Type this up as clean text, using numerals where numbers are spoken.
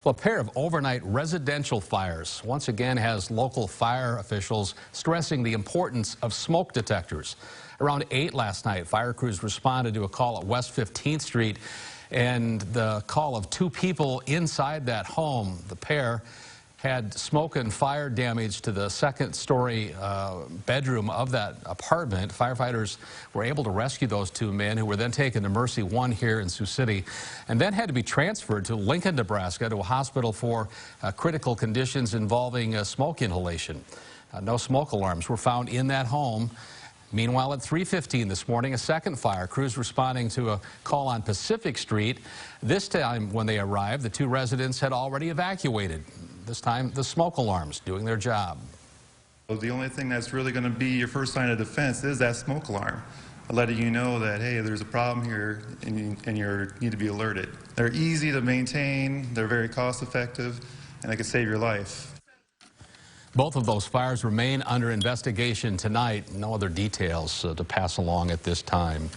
Well, a pair of overnight residential fires once again has local fire officials stressing the importance of smoke detectors. Around 8 last night, fire crews responded to a call at West 15th Street and the call of 2 people inside that home. The pair had smoke and fire damage to the second-story bedroom of that apartment. Firefighters were able to rescue those 2 men, who were then taken to Mercy One here in Sioux City and then had to be transferred to Lincoln, Nebraska, to a hospital for critical conditions involving smoke inhalation. No smoke alarms were found in that home. Meanwhile, at 3:15 this morning, a second fire, crews responding to a call on Pacific Street. This time, when they arrived, the 2 residents had already evacuated. This time, the smoke alarms doing their job. The only thing that's really going to be your first line of defense is that smoke alarm, letting you know that, hey, there's a problem here and you need to be alerted. They're easy to maintain, they're very cost effective, and they can save your life. Both of those fires remain under investigation tonight. No other details to pass along at this time.